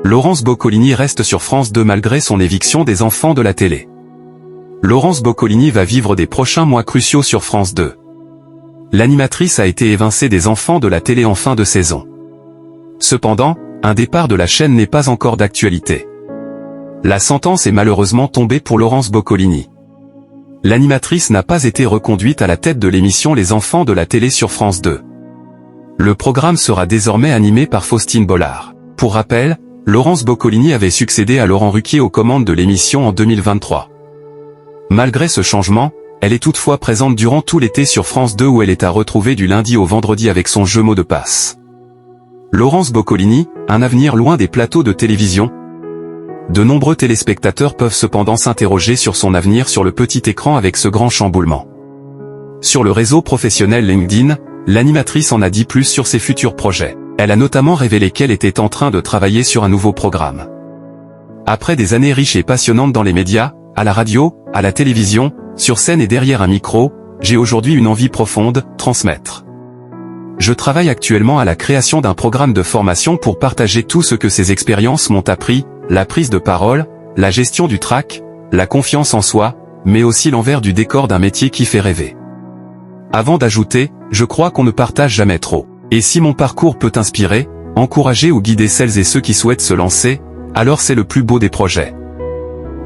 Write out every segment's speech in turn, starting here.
Laurence Boccolini reste sur France 2 malgré son éviction des enfants de la télé. Laurence Boccolini va vivre des prochains mois cruciaux sur France 2. L'animatrice a été évincée des enfants de la télé en fin de saison. Cependant, un départ de la chaîne n'est pas encore d'actualité. La sentence est malheureusement tombée pour Laurence Boccolini. L'animatrice n'a pas été reconduite à la tête de l'émission Les Enfants de la télé sur France 2. Le programme sera désormais animé par Faustine Bollard. Pour rappel, Laurence Boccolini avait succédé à Laurent Ruquier aux commandes de l'émission en 2023. Malgré ce changement, elle est toutefois présente durant tout l'été sur France 2 où elle est à retrouver du lundi au vendredi avec son jeu mot de passe. Laurence Boccolini, un avenir loin des plateaux de télévision? De nombreux téléspectateurs peuvent cependant s'interroger sur son avenir sur le petit écran avec ce grand chamboulement. Sur le réseau professionnel LinkedIn, l'animatrice en a dit plus sur ses futurs projets. Elle a notamment révélé qu'elle était en train de travailler sur un nouveau programme. Après des années riches et passionnantes dans les médias, à la radio, à la télévision, sur scène et derrière un micro, j'ai aujourd'hui une envie profonde, transmettre. Je travaille actuellement à la création d'un programme de formation pour partager tout ce que ces expériences m'ont appris, la prise de parole, la gestion du trac, la confiance en soi, mais aussi l'envers du décor d'un métier qui fait rêver. Avant d'ajouter, je crois qu'on ne partage jamais trop. Et si mon parcours peut inspirer, encourager ou guider celles et ceux qui souhaitent se lancer, alors c'est le plus beau des projets.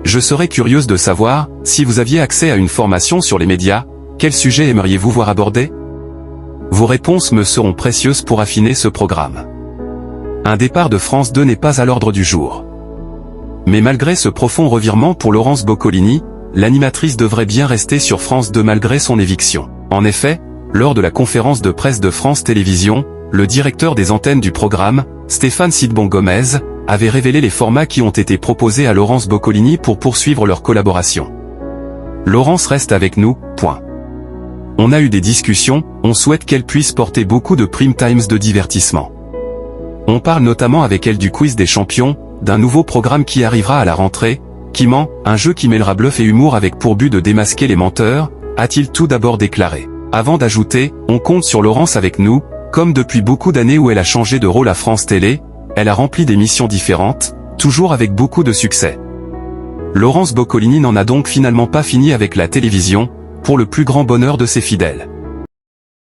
Je serais curieuse de savoir, si vous aviez accès à une formation sur les médias, quel sujet aimeriez-vous voir abordé? Vos réponses me seront précieuses pour affiner ce programme. Un départ de France 2 n'est pas à l'ordre du jour. Mais malgré ce profond revirement pour Laurence Boccolini, l'animatrice devrait bien rester sur France 2 malgré son éviction. En effet, lors de la conférence de presse de France Télévisions, le directeur des antennes du programme, Stéphane Sidbon-Gomez, avait révélé les formats qui ont été proposés à Laurence Boccolini pour poursuivre leur collaboration. Laurence reste avec nous, point. On a eu des discussions, on souhaite qu'elle puisse porter beaucoup de prime times de divertissement. On parle notamment avec elle du quiz des champions, d'un nouveau programme qui arrivera à la rentrée, qui ment, un jeu qui mêlera bluff et humour avec pour but de démasquer les menteurs, a-t-il tout d'abord déclaré. Avant d'ajouter, on compte sur Laurence avec nous, comme depuis beaucoup d'années où elle a changé de rôle à France Télé, elle a rempli des missions différentes, toujours avec beaucoup de succès. Laurence Boccolini n'en a donc finalement pas fini avec la télévision, pour le plus grand bonheur de ses fidèles.